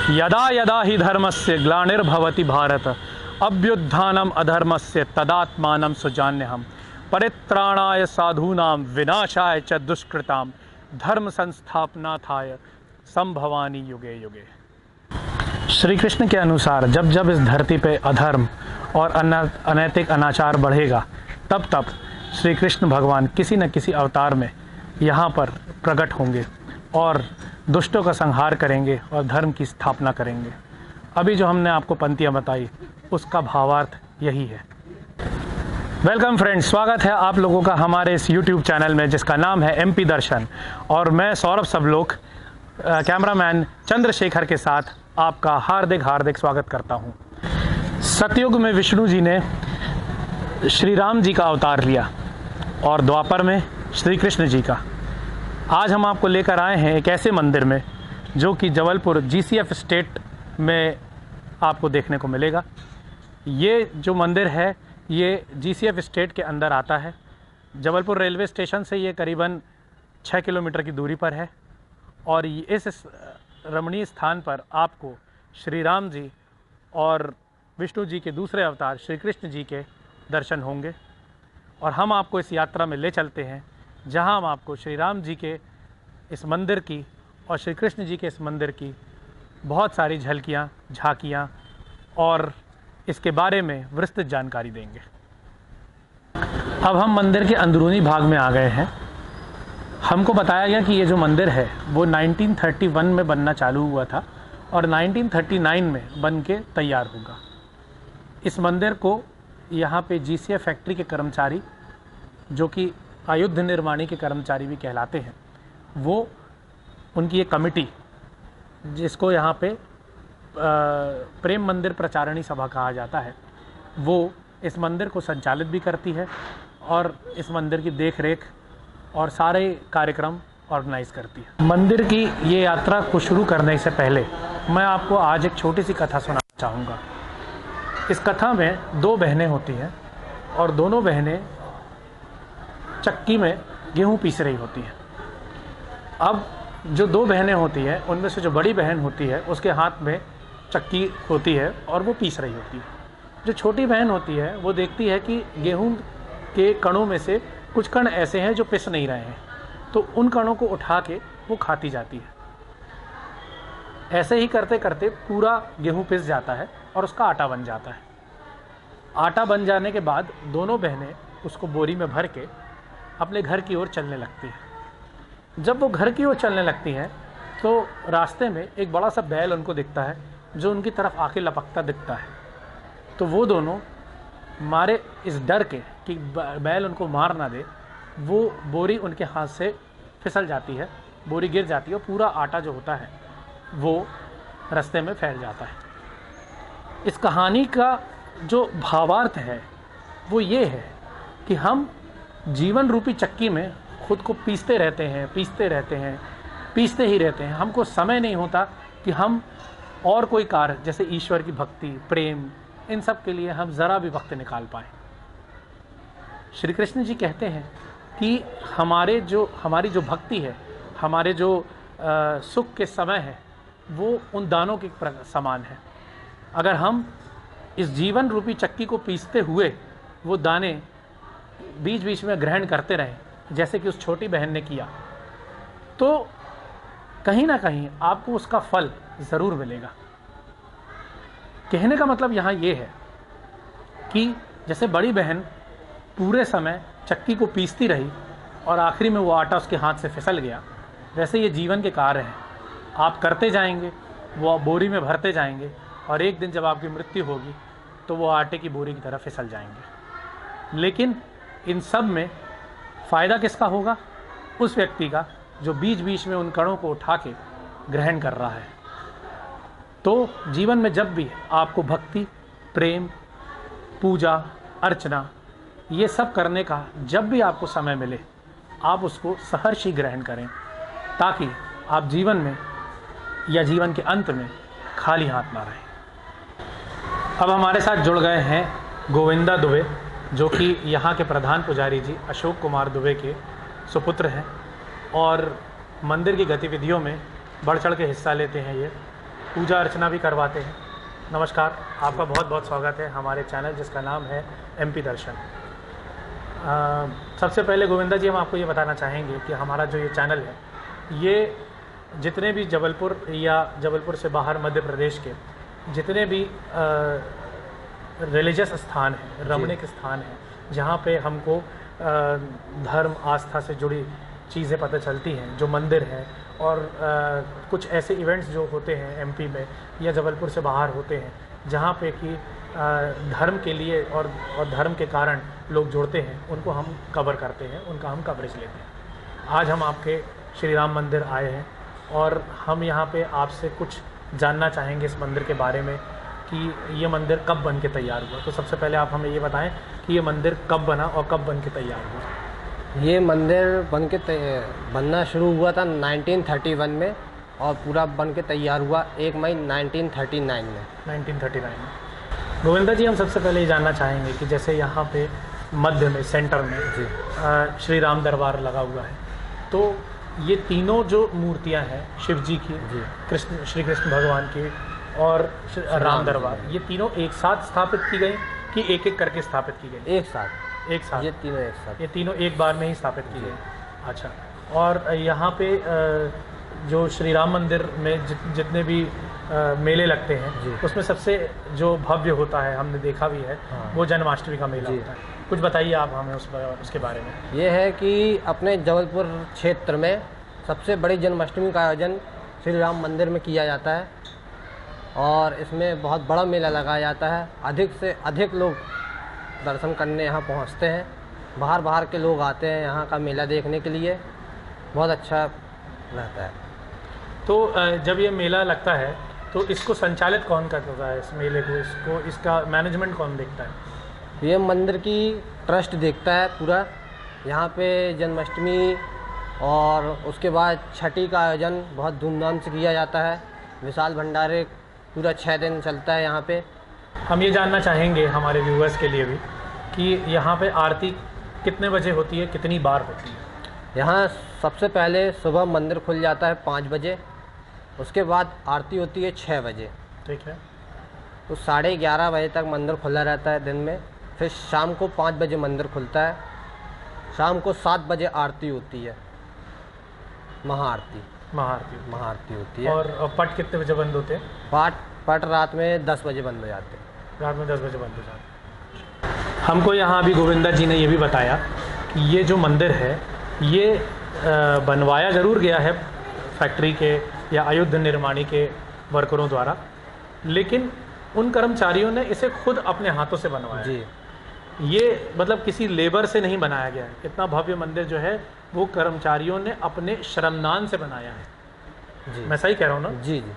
यदा यदा हि धर्मस्य ग्लानिर्भवति भारत अभ्युत्थानम् अधर्मस्य तदात्मानं सुजान्यहम् परित्राणाय साधूनां विनाशाय च दुष्कृतां धर्म संस्थापनार्थाय संभवानि युगे युगे। श्री कृष्ण के अनुसार जब जब इस धरती पे अधर्म और अनैतिक अनाचार बढ़ेगा तब तब श्री कृष्ण भगवान किसी न किसी अवतार में यहाँ पर प्रकट होंगे और दुष्टों का संहार करेंगे और धर्म की स्थापना करेंगे। अभी जो हमने आपको पंक्तियाँ बताई उसका भावार्थ यही है। वेलकम फ्रेंड्स, स्वागत है आप लोगों का हमारे इस YouTube चैनल में जिसका नाम है MP दर्शन, और मैं सौरभ सबलोक कैमरामैन चंद्रशेखर के साथ आपका हार्दिक स्वागत करता हूं। सतयुग में विष्णु जी ने श्री राम जी का अवतार लिया और द्वापर में श्री कृष्ण जी का। आज हम आपको लेकर आए हैं एक ऐसे मंदिर में जो कि जबलपुर GCF स्टेट में आपको देखने को मिलेगा। ये जो मंदिर है ये GCF स्टेट के अंदर आता है। जबलपुर रेलवे स्टेशन से ये करीबन 6 किलोमीटर की दूरी पर है और इस रमणीय स्थान पर आपको श्री राम जी और विष्णु जी के दूसरे अवतार श्री कृष्ण जी के दर्शन होंगे। और हम आपको इस यात्रा में ले चलते हैं जहां हम आपको श्री राम जी के इस मंदिर की और श्री कृष्ण जी के इस मंदिर की बहुत सारी झलकियां, झांकियां और इसके बारे में विस्तृत जानकारी देंगे। अब हम मंदिर के अंदरूनी भाग में आ गए हैं। हमको बताया गया कि ये जो मंदिर है वो 1931 में बनना चालू हुआ था और 1939 में बन के तैयार होगा। इस मंदिर को यहाँ पे GCF फैक्ट्री के कर्मचारी, जो कि आयुध निर्माणी के कर्मचारी भी कहलाते हैं, वो उनकी एक कमेटी जिसको यहाँ पे प्रेम मंदिर प्रचारणी सभा कहा जाता है, वो इस मंदिर को संचालित भी करती है और इस मंदिर की देख रेख और सारे कार्यक्रम ऑर्गेनाइज करती है। मंदिर की ये यात्रा को शुरू करने से पहले मैं आपको आज एक छोटी सी कथा सुनाना चाहूँगा। इस कथा में दो बहनें होती हैं और दोनों बहनें चक्की में गेहूँ पीस रही होती हैं। अब जो दो बहनें होती हैं उनमें से जो बड़ी बहन होती है उसके हाथ में चक्की होती है और वो पीस रही होती है। जो छोटी बहन होती है वो देखती है कि गेहूं के कणों में से कुछ कण ऐसे हैं जो पिस नहीं रहे हैं, तो उन कणों को उठा के वो खाती जाती है। ऐसे ही करते करते पूरा गेहूं पिस जाता है और उसका आटा बन जाता है। आटा बन जाने के बाद दोनों बहनें उसको बोरी में भर के अपने घर की ओर चलने लगती हैं। जब वो घर की ओर चलने लगती हैं तो रास्ते में एक बड़ा सा बैल उनको दिखता है जो उनकी तरफ आके लपकता दिखता है। तो वो दोनों मारे इस डर के कि बैल उनको मार ना दे, वो बोरी उनके हाथ से फिसल जाती है, बोरी गिर जाती है और पूरा आटा जो होता है वो रास्ते में फैल जाता है। इस कहानी का जो भावार्थ है वो ये है कि हम जीवन रूपी चक्की में खुद को पीसते ही रहते हैं। हमको समय नहीं होता कि हम और कोई कार्य जैसे ईश्वर की भक्ति, प्रेम, इन सब के लिए हम ज़रा भी वक्त निकाल पाएँ। श्री कृष्ण जी कहते हैं कि हमारी जो भक्ति है, हमारे जो सुख के समय है, वो उन दानों के समान है। अगर हम इस जीवन रूपी चक्की को पीसते हुए वो दाने बीच बीच में ग्रहण करते रहें, जैसे कि उस छोटी बहन ने किया, तो कहीं ना कहीं आपको उसका फल ज़रूर मिलेगा। कहने का मतलब यहाँ ये है कि जैसे बड़ी बहन पूरे समय चक्की को पीसती रही और आखिरी में वो आटा उसके हाथ से फिसल गया, वैसे ये जीवन के कार्य हैं। आप करते जाएंगे, वो बोरी में भरते जाएंगे और एक दिन जब आपकी मृत्यु होगी तो वो आटे की बोरी की तरह फिसल जाएंगे। लेकिन इन सब में फ़ायदा किसका होगा? उस व्यक्ति का जो बीच बीच में उन कणों को उठा के ग्रहण कर रहा है। तो जीवन में जब भी आपको भक्ति, प्रेम, पूजा, अर्चना, ये सब करने का जब भी आपको समय मिले, आप उसको सहर्ष ही ग्रहण करें, ताकि आप जीवन में या जीवन के अंत में खाली हाथ ना रहें। अब हमारे साथ जुड़ गए हैं गोविंदा दुबे, जो कि यहाँ के प्रधान पुजारी जी अशोक कुमार दुबे के सुपुत्र हैं और मंदिर की गतिविधियों में बढ़ चढ़ के हिस्सा लेते हैं ये। पूजा अर्चना भी करवाते हैं। नमस्कार, आपका बहुत बहुत स्वागत है हमारे चैनल जिसका नाम है MP दर्शन। सबसे पहले गोविंदा जी, हम आपको ये बताना चाहेंगे कि हमारा जो ये चैनल है, ये जितने भी जबलपुर या जबलपुर से बाहर मध्य प्रदेश के जितने भी रिलीजियस स्थान हैं, रमणीक स्थान हैं, जहाँ पे हमको धर्म आस्था से जुड़ी चीज़ें पता चलती हैं, जो मंदिर हैं और कुछ ऐसे इवेंट्स जो होते हैं MP में या जबलपुर से बाहर होते हैं, जहाँ पे कि धर्म के लिए और धर्म के कारण लोग जुड़ते हैं, उनको हम कवर करते हैं, उनका हम कवरेज लेते हैं। आज हम आपके श्री राम मंदिर आए हैं और हम यहाँ पे आपसे कुछ जानना चाहेंगे इस मंदिर के बारे में कि ये मंदिर कब बन के तैयार हुआ। तो सबसे पहले आप हमें ये बताएं कि ये मंदिर कब बना और कब बन के तैयार हुआ। ये मंदिर बनना शुरू हुआ था 1931 में और पूरा बन के तैयार हुआ 1 मई 1939 में। 1939 में। गोविंदा जी, हम सबसे पहले ये जानना चाहेंगे कि जैसे यहाँ पे मध्य में, सेंटर में श्री राम दरबार लगा हुआ है, तो ये तीनों जो मूर्तियाँ हैं शिव जी की, श्री कृष्ण भगवान की और राम दरबार, ये तीनों एक साथ स्थापित की गई कि एक एक करके स्थापित की गई? एक साथ। ये तीनों एक बार में ही स्थापित की गई। अच्छा, और यहाँ पे जो श्री राम मंदिर में जितने भी मेले लगते हैं, उसमें सबसे जो भव्य होता है, हमने देखा भी है, वो जन्माष्टमी का मेला होता है। कुछ बताइए आप हमें उसके बारे में। ये है कि अपने जबलपुर क्षेत्र में सबसे बड़ी जन्माष्टमी का आयोजन श्री राम मंदिर में किया जाता है और इसमें बहुत बड़ा मेला लगाया जाता है। अधिक से अधिक लोग दर्शन करने यहाँ पहुँचते हैं। बाहर के लोग आते हैं यहाँ का मेला देखने के लिए, बहुत अच्छा रहता है। तो जब ये मेला लगता है तो इसको संचालित कौन करता है, इस मेले को, इसका मैनेजमेंट कौन देखता है? ये मंदिर की ट्रस्ट देखता है पूरा। यहाँ पे जन्माष्टमी और उसके बाद छठी का आयोजन बहुत धूमधाम से किया जाता है। विशाल भंडारे पूरा 6 दिन चलता है यहाँ पे। हम ये जानना चाहेंगे हमारे व्यूअर्स के लिए भी कि यहाँ पे आरती कितने बजे होती है, कितनी बार होती है? यहाँ सबसे पहले सुबह मंदिर खुल जाता है 5 बजे, उसके बाद आरती होती है 6 बजे। ठीक है। तो 11:30 बजे तक मंदिर खुला रहता है दिन में। फिर शाम को 5 बजे मंदिर खुलता है। शाम को 7 बजे आरती होती है, महाआरती होती है। और पट कितने बजे बंद होते हैं? पट रात में 10 बजे बंद हो जाते हैं। रात में 10 बजे बंद हो जाते हैं। हमको यहाँ अभी गोविंदा जी ने ये भी बताया कि ये जो मंदिर है, ये बनवाया ज़रूर गया है फैक्ट्री के या अयुद्ध निर्माणी के वर्करों द्वारा, लेकिन उन कर्मचारियों ने इसे खुद अपने हाथों से बनवाया जी। ये मतलब किसी लेबर से नहीं बनाया गया है। इतना भव्य मंदिर जो है वो कर्मचारियों ने अपने श्रमदान से बनाया है जी। मैं सही कह रहा हूँ ना? जी जी।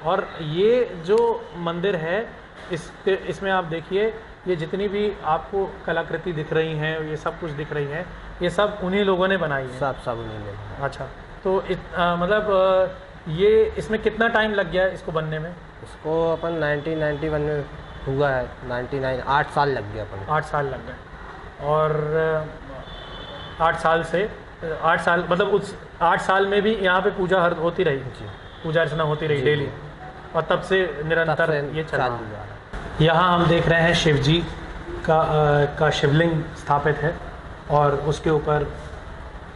और ये जो मंदिर है, इसमें आप देखिए, ये जितनी भी आपको कलाकृति दिख रही हैं, ये सब कुछ दिख रही हैं, ये सब उन्हीं लोगों ने बनाई है। सब उन्हीं ने। अच्छा, तो मतलब ये इसमें कितना टाइम लग गया इसको बनने में? इसको अपन 1991 में हुआ है। 99 8 साल लग गया अपन। 8 साल लग गए। और 8 साल मतलब उस 8 साल में भी यहाँ पे पूजा होती रही? जी। पूजा अर्चना होती रही डेली, और तब से निरंतर ये चल रहा है। यहाँ हम देख रहे हैं शिव जी का शिवलिंग स्थापित है और उसके ऊपर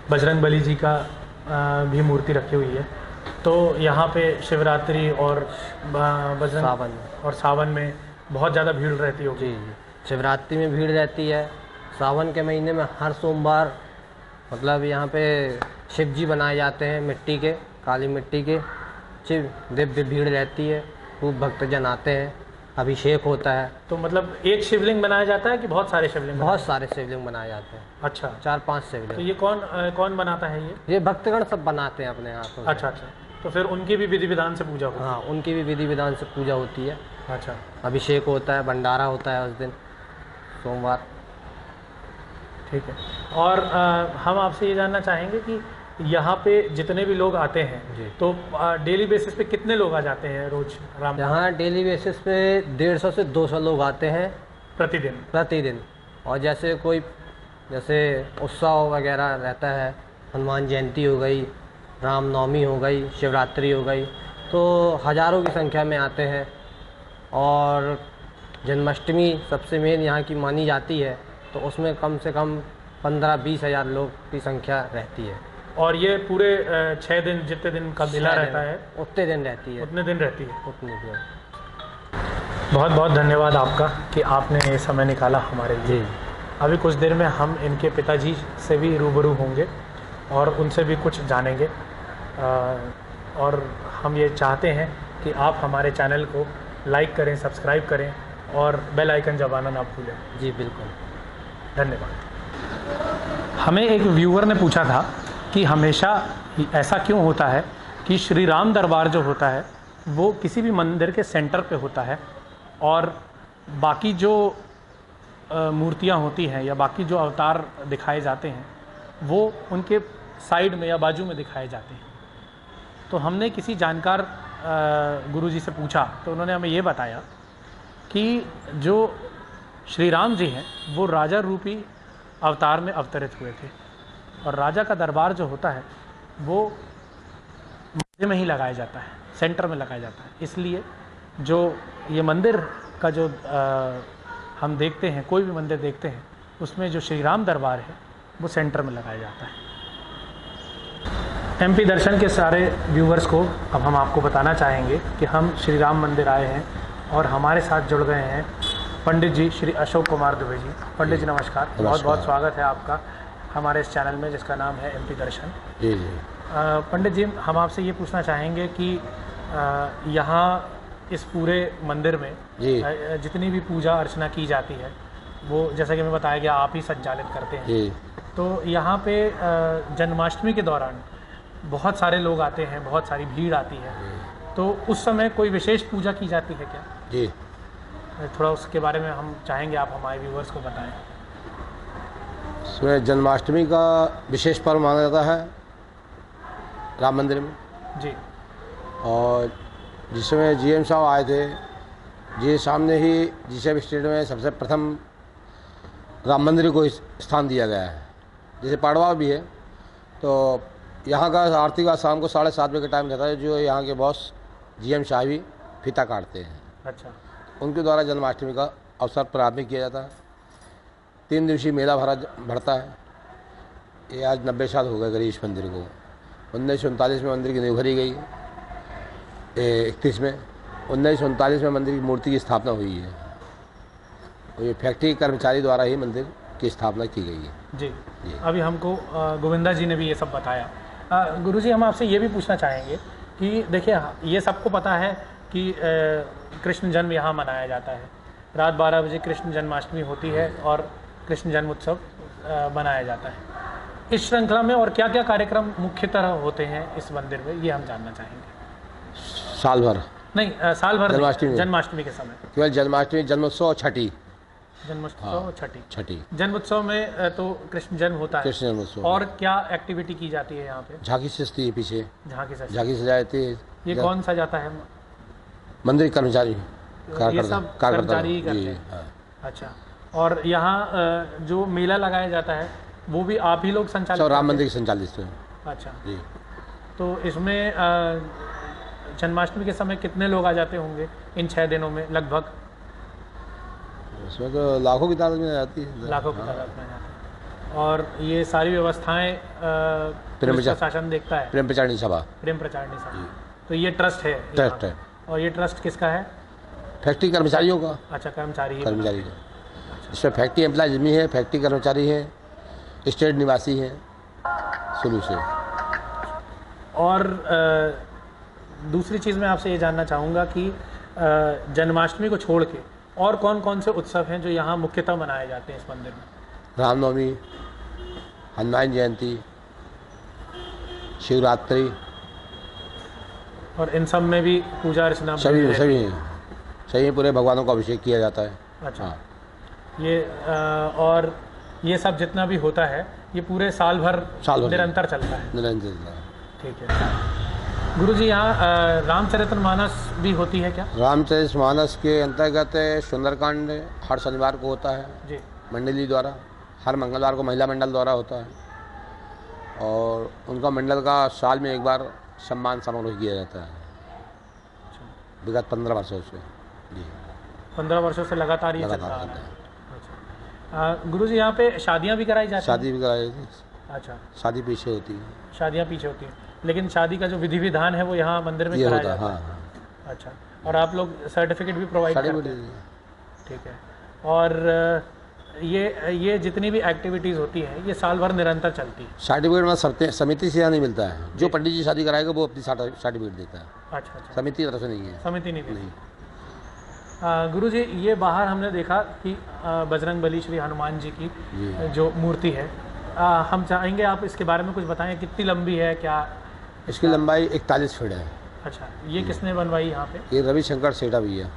बजरंगबली जी का भी मूर्ति रखी हुई है। तो यहाँ पे शिवरात्रि और सावन में बहुत ज़्यादा भीड़ रहती होगी। जी, शिवरात्रि में भीड़ रहती है। सावन के महीने में हर सोमवार मतलब यहाँ पे शिव जी बनाए जाते हैं, मिट्टी के, काली मिट्टी के शिव। दिव्य भीड़ रहती है, खूब भक्तजन आते हैं, अभिषेक होता है। तो मतलब एक शिवलिंग बनाया जाता है कि बहुत सारे शिवलिंग? बहुत सारे शिवलिंग बनाए जाते हैं। अच्छा, 4-5 शिवलिंग। तो ये कौन बनाता है ये भक्तगण सब बनाते हैं अपने हाथों से। अच्छा, तो फिर उनकी भी विधि विधान से पूजा होती है? हाँ, उनकी भी विधि विधान से पूजा होती है। अच्छा, अभिषेक होता है, भंडारा होता है उस दिन सोमवार। ठीक है। और हम आपसे ये जानना चाहेंगे कि यहाँ पे जितने भी लोग आते हैं, तो डेली बेसिस पे कितने लोग आ जाते हैं रोज राम? यहाँ डेली बेसिस पे 150 से 200 लोग आते हैं प्रतिदिन। और जैसे उत्सव वगैरह रहता है, हनुमान जयंती हो गई, रामनवमी हो गई, शिवरात्रि हो गई, तो हज़ारों की संख्या में आते हैं। और जन्माष्टमी सबसे मेन यहाँ की मानी जाती है, तो उसमें कम से कम 15-20 हज़ार लोग की संख्या रहती है। और ये पूरे 6 दिन, जितने दिन का मेला रहता है उतने दिन रहती है। उतने दिन रहती है। उतने दिन। बहुत बहुत धन्यवाद आपका कि आपने ये समय निकाला हमारे लिए। जी। अभी कुछ देर में हम इनके पिताजी से भी रूबरू होंगे और उनसे भी कुछ जानेंगे। और हम ये चाहते हैं कि आप हमारे चैनल को लाइक करें, सब्सक्राइब करें और बेल आइकन दबाना ना भूलें। जी बिल्कुल। धन्यवाद। हमें एक व्यूअर ने पूछा था कि हमेशा ऐसा क्यों होता है कि श्री राम दरबार जो होता है वो किसी भी मंदिर के सेंटर पे होता है और बाकी जो मूर्तियाँ होती हैं या बाकी जो अवतार दिखाए जाते हैं वो उनके साइड में या बाजू में दिखाए जाते हैं। तो हमने किसी जानकार गुरुजी से पूछा तो उन्होंने हमें ये बताया कि जो श्री राम जी हैं वो राजा रूपी अवतार में अवतरित हुए थे और राजा का दरबार जो होता है वो मध्य में ही लगाया जाता है, सेंटर में लगाया जाता है। इसलिए जो ये मंदिर का जो हम देखते हैं, कोई भी मंदिर देखते हैं, उसमें जो श्री राम दरबार है वो सेंटर में लगाया जाता है। एमपी दर्शन के सारे व्यूवर्स को अब हम आपको बताना चाहेंगे कि हम श्री राम मंदिर आए हैं और हमारे साथ जुड़ गए हैं पंडित जी श्री अशोक कुमार दुबे जी। पंडित जी नमस्कार। बहुत बहुत स्वागत है आपका हमारे इस चैनल में जिसका नाम है एमपी दर्शन। जी जी। पंडित जी, हम आपसे ये पूछना चाहेंगे कि यहाँ इस पूरे मंदिर में जितनी भी पूजा अर्चना की जाती है वो जैसा कि हमें बताया गया आप ही संचालित करते हैं। जी। तो यहाँ पे जन्माष्टमी के दौरान बहुत सारे लोग आते हैं, बहुत सारी भीड़ आती है, तो उस समय कोई विशेष पूजा की जाती है क्या? जी। थोड़ा उसके बारे में हम चाहेंगे आप हमारे व्यूवर्स को बताएं। इसमें जन्माष्टमी का विशेष पर्व माना जाता है राम मंदिर में जी। और जिसमें जीएम साहब आए थे, जी सामने ही जीएम स्टेट में सबसे प्रथम राम मंदिर को स्थान दिया गया है। जैसे पाड़वा भी है तो यहाँ का आरती का शाम को 7:30 बजे का टाइम रहता है, जो यहाँ के बॉस जीएम साहब ही फीता काटते हैं। अच्छा। उनके द्वारा जन्माष्टमी का अवसर प्रारंभ किया जाता है। 3 दिवसीय मेला भरता है। ये आज 90 साल हो गए करीब इस मंदिर को। 1939 में मंदिर की नींव भरी गई, 31 में 1939 में मंदिर की मूर्ति की स्थापना हुई है और ये फैक्ट्री कर्मचारी द्वारा ही मंदिर की स्थापना की गई है। जी। अभी हमको गोविंदा जी ने भी ये सब बताया। गुरुजी, हम आपसे ये भी पूछना चाहेंगे कि देखिए ये सबको पता है कि कृष्ण जन्म यहाँ मनाया जाता है। रात 12 बजे कृष्ण जन्माष्टमी होती है और कृष्ण जन्म उत्सव मनाया जाता है। इस श्रृंखला में और क्या क्या कार्यक्रम मुख्यतः होते हैं इस मंदिर में, ये हम जानना चाहेंगे। साल भर नहीं, साल भर जन्माष्टमी के समय केवल जन्माष्टमी, जन्मोत्सव और छठी। जन्मोत्सव छठी। जन्मोत्सव में तो कृष्ण जन्म होता है। कृष्ण जन्मोत्सव। और क्या एक्टिविटी की जाती है यहाँ पे? झांकी सजती है, पीछे झांकी सजाई जाती है। ये कौन सजाता है? मंदिर कर्मचारी, ये सब कर्मचारी ही करते हैं। अच्छा। और यहाँ जो मेला लगाया जाता है वो भी आप ही लोग संचालित? राम मंदिर की संचालित है। अच्छा जी। तो इसमें जन्माष्टमी के समय कितने लोग आ जाते होंगे इन 6 दिनों में लगभग? उसमें तो लाखों की तादाद में आती है। लाखों की तादाद में आती है। और ये सारी व्यवस्थाएं प्रशासन देखता है? प्रेम प्रचारणी सभा। तो ये ट्रस्ट है? ट्रस्ट है। और ये ट्रस्ट किसका है? फैक्ट्री कर्मचारियों का। अच्छा, कर्मचारी का। इसमें फैक्ट्री एम्प्लॉयज भी है, फैक्ट्री कर्मचारी हैं, स्टेट निवासी हैं शुरू से। और दूसरी चीज़ मैं आपसे ये जानना चाहूँगा कि जन्माष्टमी को छोड़ के और कौन कौन से उत्सव हैं जो यहाँ मुख्यतः मनाए जाते हैं इस मंदिर में? रामनवमी, हनुमान जयंती, शिवरात्रि। और इन सब में भी पूजा अर्चना सभी पूरे भगवानों का अभिषेक किया जाता है। अच्छा। हाँ। ये और ये सब जितना भी होता है ये पूरे साल भर निरंतर चलता है? ठीक है। गुरुजी, यहाँ रामचरितमानस भी होती है क्या? रामचरितमानस के अंतर्गत सुंदरकांड हर शनिवार को होता है जी, मंडली द्वारा। हर मंगलवार को महिला मंडल द्वारा होता है और उनका मंडल का साल में एक बार सम्मान समारोह किया जाता है। विगत 15 वर्षों से। जी 15 वर्षों से लगातार ये चलता लगातार आ रहा चलता है। है। अच्छा गुरुजी यहाँ पे शादियाँ भी कराई जाती शादी भी कराई थी, हैं? अच्छा शादी पीछे होती है, शादियाँ पीछे होती हैं, लेकिन शादी का जो विधि विधान है वो यहाँ मंदिर में ये कराया होता है। जाता हाँ है। हाँ अच्छा, और आप लोग सर्टिफिकेट भी प्रोवाइड करते हैं? सर्टिफिकेट ठीक है। और ये जितनी भी एक्टिविटीज़ होती हैं ये साल भर निरंतर चलती है? सर्टिफिकेट मतलब समिति से यहाँ नहीं मिलता है, जो पंडित जी शादी कराएगा वो अपनी सर्टिफिकेट देता है, अच्छा अच्छा, समिति की तरफ से नहीं है। समिति नहीं देती। नहीं गुरुजी ये बाहर हमने देखा कि बजरंग बली श्री हनुमान जी की जी। जो मूर्ति है, हम चाहेंगे आप इसके बारे में कुछ बताएं, कितनी लंबी है क्या? इसकी लंबाई 41 फीट है। अच्छा, ये किसने बनवाई यहाँ पे? ये रविशंकर सेठा भी है,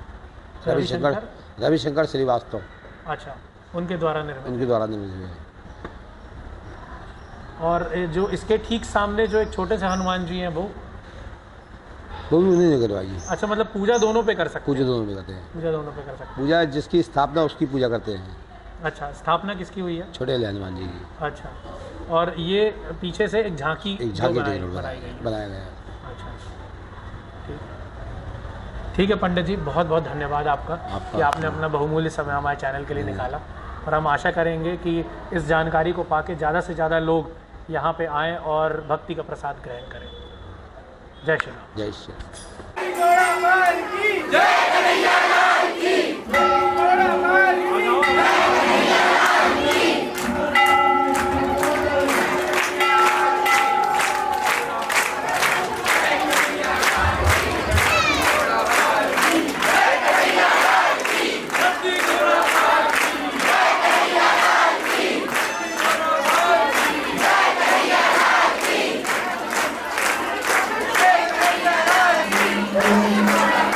रविशंकर श्रीवास्तव, अच्छा, उनके द्वारा निर्मित। उनके द्वारा निर्मित हुई है। और जो इसके ठीक सामने जो एक छोटे से हनुमान जी हैं वो भी उन्हीं ने करवाई है। अच्छा, मतलब पूजा दोनों पे कर सकते पूजा हैं? दोनों में करते हैं। पूजा दोनों पे कर सकते पूजा जिसकी स्थापना उसकी पूजा करते हैं। हैं। अच्छा, स्थापना किसकी हुई है? छोटे वाले हनुमान जी की अच्छा, और ये पीछे से एक झांकी एक झांकी बनाई टेबल बनाई गई है। बनाया गया है। अच्छा, ठीक है पंडित जी, बहुत बहुत धन्यवाद आपका कि आपने अपना बहुमूल्य समय हमारे चैनल के लिए निकाला, और हम आशा करेंगे कि इस जानकारी को पाके ज़्यादा से ज़्यादा लोग यहाँ पे आएँ और भक्ति का प्रसाद ग्रहण करें। जय श्री राम। जय श्री राम। Thank you.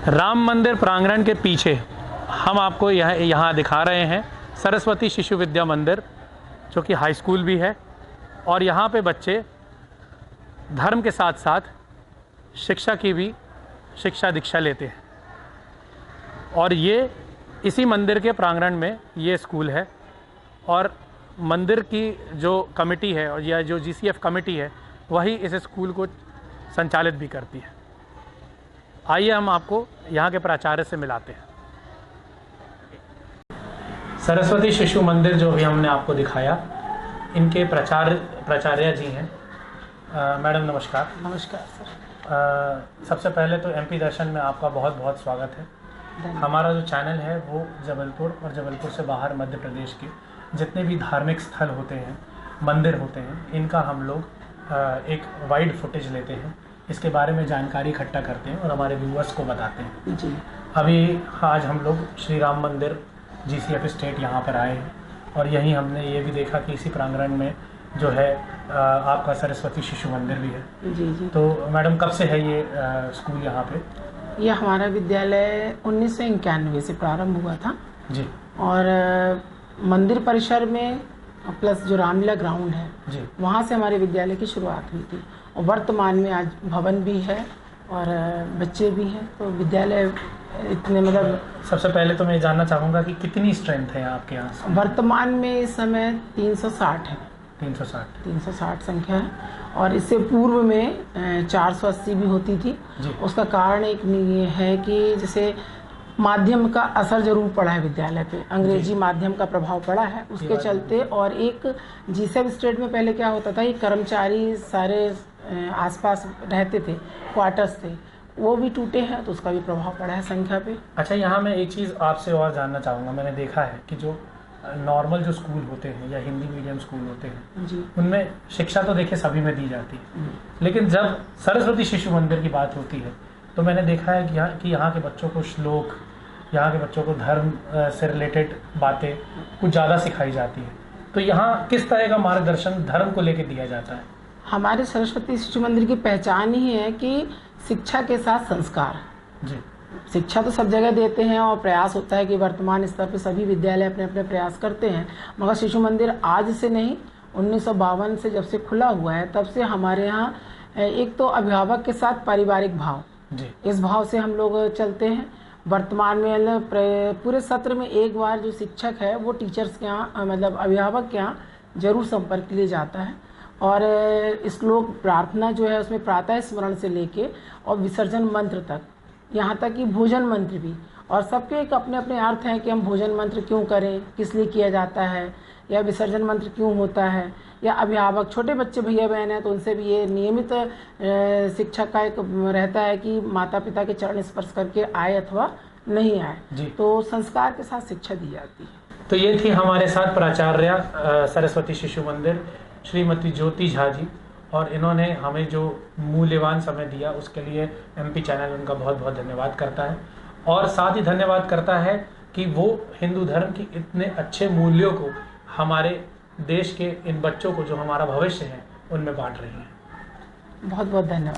राम मंदिर प्रांगण के पीछे हम आपको यहाँ दिखा रहे हैं सरस्वती शिशु विद्या मंदिर, जो कि हाई स्कूल भी है, और यहाँ पे बच्चे धर्म के साथ साथ शिक्षा की भी शिक्षा दीक्षा लेते हैं। और ये इसी मंदिर के प्रांगण में ये स्कूल है, और मंदिर की जो कमेटी है और या जो GCF कमेटी है वही इस स्कूल को संचालित भी करती है। आइए हम आपको यहाँ के प्राचार्य से मिलाते हैं। सरस्वती शिशु मंदिर जो भी हमने आपको दिखाया, इनके प्राचार्य जी हैं। मैडम नमस्कार। नमस्कार सर। सबसे पहले तो MP दर्शन में आपका बहुत बहुत स्वागत है। हमारा जो चैनल है वो जबलपुर और जबलपुर से बाहर मध्य प्रदेश के जितने भी धार्मिक स्थल होते हैं, मंदिर होते हैं, इनका हम लोग एक वाइड फुटेज लेते हैं, इसके बारे में जानकारी इकट्ठा करते हैं और हमारे व्यूअर्स को बताते हैं जी। अभी आज हम लोग श्री राम मंदिर GCF स्टेट यहाँ पर आए हैं, और यहीं हमने ये भी देखा कि इसी प्रांगण में जो है आपका सरस्वती शिशु मंदिर भी है। जी जी। तो मैडम कब से है ये स्कूल यहाँ पे? यह हमारा विद्यालय 1991 से प्रारंभ हुआ था जी। और मंदिर परिसर में प्लस जो रामलीला ग्राउंड है जी, वहाँ से हमारे विद्यालय की शुरुआत हुई थी, और वर्तमान में आज भवन भी है और बच्चे भी हैं, तो विद्यालय इतने मतलब। सबसे पहले तो मैं जानना चाहूँगा कि कितनी स्ट्रेंथ है आपके यहाँ? वर्तमान में इस समय 360 है। 360 संख्या है, और इससे पूर्व में 480 भी होती थी जी। उसका कारण एक ये है कि जैसे माध्यम का असर जरूर पड़ा है विद्यालय पे, अंग्रेजी माध्यम का प्रभाव पड़ा है उसके चलते। और एक GCF स्टेट में पहले क्या होता था, ये कर्मचारी सारे आसपास रहते थे, क्वार्टर्स थे, वो भी टूटे हैं, तो उसका भी प्रभाव पड़ा है संख्या पे। अच्छा, यहाँ मैं एक चीज़ आपसे और जानना चाहूँगा। मैंने देखा है कि जो नॉर्मल जो स्कूल होते हैं या हिंदी मीडियम स्कूल होते हैं जी, उनमें शिक्षा तो देखिए सभी में दी जाती है, लेकिन जब सरस्वती शिशु मंदिर की बात होती है तो मैंने देखा है कि यहाँ के बच्चों को श्लोक, यहाँ के बच्चों को धर्म से रिलेटेड बातें कुछ ज़्यादा सिखाई जाती है। तो यहाँ किस तरह का मार्गदर्शन धर्म को लेकर दिया जाता है? हमारे सरस्वती शिशु मंदिर की पहचान ही है कि शिक्षा के साथ संस्कार। जी। शिक्षा तो सब जगह देते हैं और प्रयास होता है कि वर्तमान स्तर पर सभी विद्यालय अपने अपने प्रयास करते हैं, मगर शिशु मंदिर आज से नहीं, 1952 से जब से खुला हुआ है तब से हमारे यहाँ एक तो अभिभावक के साथ पारिवारिक भाव जी, इस भाव से हम लोग चलते हैं। वर्तमान में पूरे सत्र में एक बार जो शिक्षक है वो टीचर्स के यहाँ मतलब अभिभावक के यहाँ जरूर संपर्क के लिए जाता है, और श्लोक प्रार्थना जो है उसमें प्रातः स्मरण से लेके और विसर्जन मंत्र तक, यहाँ तक कि भोजन मंत्र भी, और सबके एक अपने अपने अर्थ हैं कि हम भोजन मंत्र क्यों करें, किस लिए किया जाता है, या विसर्जन मंत्र क्यों होता है, या अभिभावक छोटे बच्चे भैया बहन हैं तो उनसे भी ये नियमित शिक्षक का एक रहता है कि माता पिता के चरण स्पर्श करके आए अथवा नहीं आए, तो संस्कार के साथ शिक्षा दी जाती है। तो ये थी हमारे साथ प्राचार्य सरस्वती शिशु मंदिर श्रीमती ज्योति झा जी, और इन्होंने हमें जो मूल्यवान समय दिया उसके लिए MP चैनल उनका बहुत बहुत धन्यवाद करता है, और साथ ही धन्यवाद करता है कि वो हिंदू धर्म की इतने अच्छे मूल्यों को हमारे देश के इन बच्चों को, जो हमारा भविष्य है, उनमें बांट रही हैं। बहुत बहुत धन्यवाद।